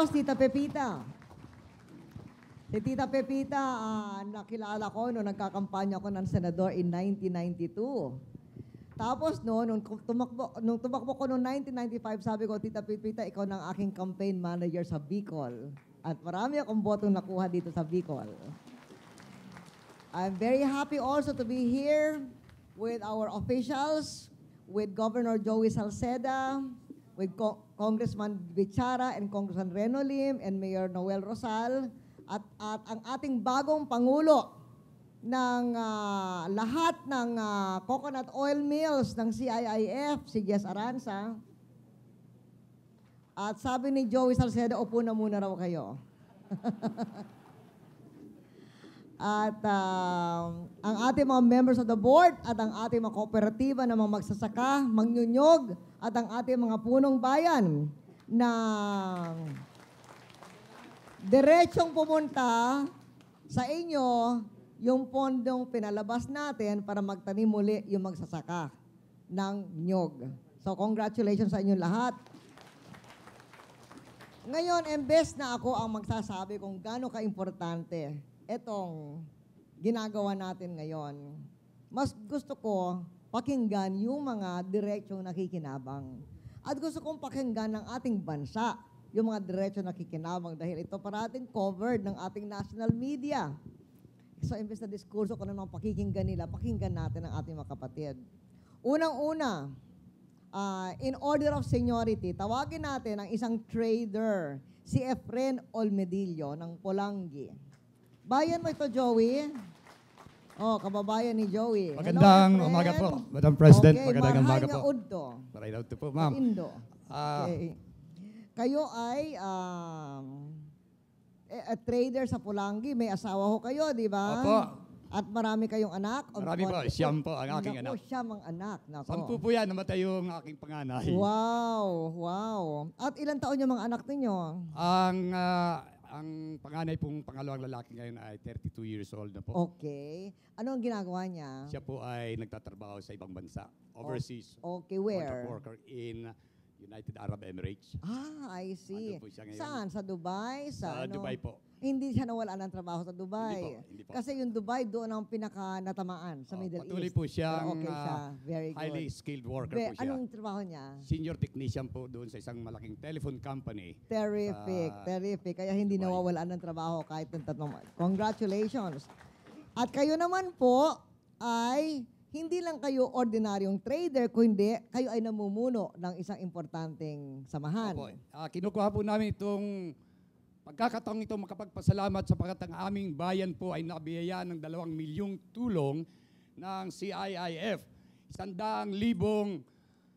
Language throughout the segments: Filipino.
Tita Pepita. Si Tita Pepita, nakilala ko nung nagkakampanya ako ng senador in 1992. Tapos nung tumakbo ko noong 1995, sabi ko, Tita Pepita, ikaw ng aking campaign manager sa Bicol. At marami akong botong nakuha dito sa Bicol. I'm very happy also to be here with our officials, with Governor Joey Salceda, with Congressman Bichara and Congressman Reno Lim and Mayor Noel Rosal, at ang ating bagong Pangulo ng lahat ng coconut oil mills ng CIIF, si Jess Aranza. At sabi ni Joey Salceda, upo na muna raw kayo. At ang ating mga members of the board at ang ating mga kooperatiba na mga magsasaka, mangnyunyog, at ang ating mga punong bayan na diretsong pumunta sa inyo yung pondong pinalabas natin para magtanim muli yung magsasaka ng nyog. So congratulations sa inyong lahat. Ngayon, imbes na ako ang magsasabi kung gaano ka-importante itong ginagawa natin ngayon, mas gusto ko pakinggan yung mga diretsong nakikinabang. At gusto kong pakinggan ng ating bansa yung mga diretsong nakikinabang dahil ito parating covered ng ating national media. So, imbes na diskurso ko naman pakikinggan nila, pakinggan natin ang ating mga kapatid. Unang-una, in order of seniority, tawagin natin ang isang trader, si Efren Olmedillo ng Pulangi. Bayan mo ito, Joey. Oh, kababayan ni Joey. Magandang umaga po, Madam President. Okay, magandang umaga po. Udto. Maray po, ma'am. Indo. Okay. Kayo ay a trader sa Pulangi. May asawa ho kayo, di ba? Opo. At marami kayong anak? Marami po. Siyam po ang aking anak. Siyam ang anak. Nako. 10 po yan, namatay yung aking panganay. Wow, wow. At ilang taon yung mga anak ninyo? Ang panganay pong pangalawang lalaki ngayon ay 32 years old na po. Okay. Ano ang ginagawa niya? Siya po ay nagtatrabaho sa ibang bansa, overseas. Okay, where? Contract worker in United Arab Emirates. I see. Andun po siya ngayon. Saan? Sa Dubai? Sa Dubai po. Hindi siya nawala ng trabaho sa Dubai. Hindi po. Kasi yung Dubai, doon ang pinaka-natamaan sa Middle Patuloy East. po siyang Okay siya. Very good. highly skilled worker po siya. Anong trabaho niya? Senior technician po doon sa isang malaking telephone company. Terrific, terrific. Kaya hindi Dubai. nawawalan ng trabaho kahit ng tatlong. Congratulations. At kayo naman po ay hindi lang kayo ordinaryong trader, kundi kayo ay namumuno ng isang importanteng samahan. Opo. Kinukuha po namin itong pagkakataong ito makapagpasalamat sapagkat ang aming bayan po ay nabiyaya ng 2 milyong tulong ng CIIF. 100,000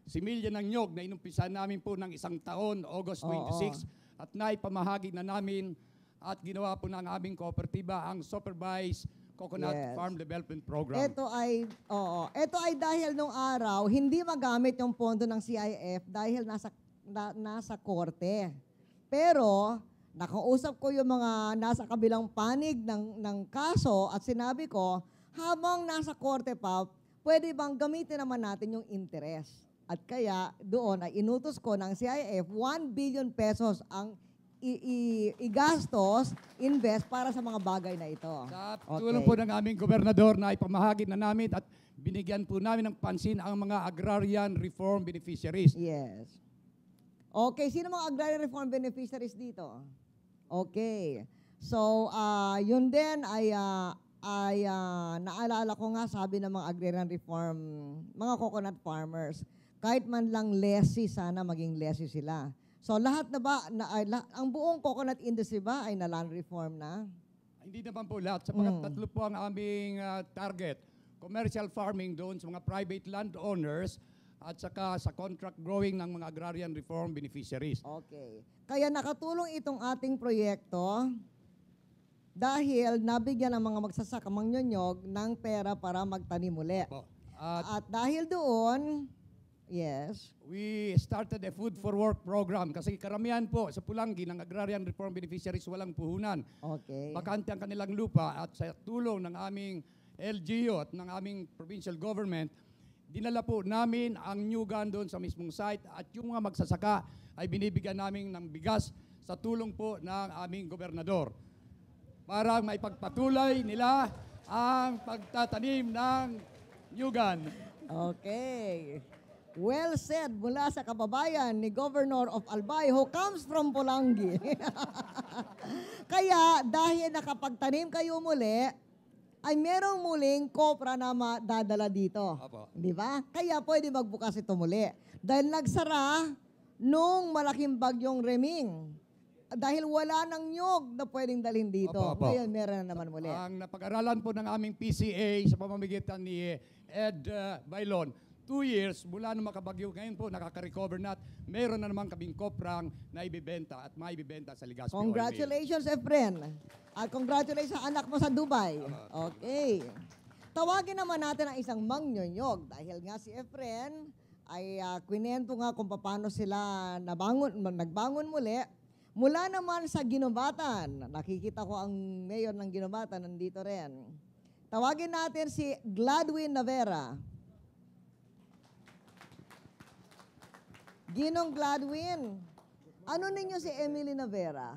similya ng nyog na inumpisa namin po ng 1 taon, August 26, at naipamahagi na namin at ginawa po ng aming kooperatiba ang Supervised Coconut Farm Development Program. Ito ay dahil nung araw, hindi magamit yung pondo ng CIF dahil nasa korte. Pero, nakausap ko yung mga nasa kabilang panig ng kaso at sinabi ko, habang nasa korte pa, pwede bang gamitin naman natin yung interest? At kaya, doon ay inutos ko ng CIF, 1 billion pesos ang igastos, invest para sa mga bagay na ito. Sa tulong po ng aming gobernador na ipamahagi na namin at binigyan po namin ng pansin ang mga agrarian reform beneficiaries. Yes. Okay, sino mga agrarian reform beneficiaries dito? Okay. So, yun din ay naalala ko nga, sabi ng mga agrarian reform, mga coconut farmers, kahit man lang lessee, sana maging lessee sila. So lahat na ba, ang buong coconut industry ba ay na-land reform na? Hindi naman po lahat, sapagkat tatlo po ang aming target. Commercial farming doon sa mga private landowners at saka sa contract growing ng mga agrarian reform beneficiaries. Okay. Kaya nakatulong itong ating proyekto dahil nabigyan ng mga magsasaka mangnyonyog ng pera para magtanim uli. At dahil doon, yes, we started a food for work program kasi karamihan po sa Pulangi ng agrarian reform beneficiaries walang puhunan. Okay. Bakante ang kanilang lupa at sa tulong ng aming LGU at ng aming provincial government, dinala po namin ang nyugan doon sa mismong site at yung mga magsasaka ay binibigyan namin ng bigas sa tulong po ng aming gobernador para maipagpatuloy nila ang pagtatanim ng nyugan. Okay. Well said mula sa kababayan ni Governor of Albay who comes from Pulangi. Kaya dahil nakapagtanim kayo muli, ay merong muling kopra na madadala dito. Opo. Di ba? Kaya pwede magbukas ito muli. Dahil nagsara nung malaking bagyong Reming. Dahil wala nang nyog na pwedeng dalhin dito. Opo, opo. Ngayon meron na naman muli. Ang napag-aralan po ng aming PCA sa pamamagitan ni Ed Bailon, 2 years mula nung makabagyo, ngayon po nakaka-recover na at meron na naman kaming koprang na ibibenta at maibibenta sa Legazpi Oil Mill. Congratulations, Efren. At congratulations sa anak mo sa Dubai. Okay. Tawagin naman natin ang isang mangyonyog dahil nga si Efren ay kwento nga kung paano sila nagbangon muli. Mula naman sa Ginobatan, nakikita ko ang mayor ng Ginobatan nandito rin. Tawagin natin si Gladwin Navera. Ginong Gladwin, ano ninyo si Emily Navera?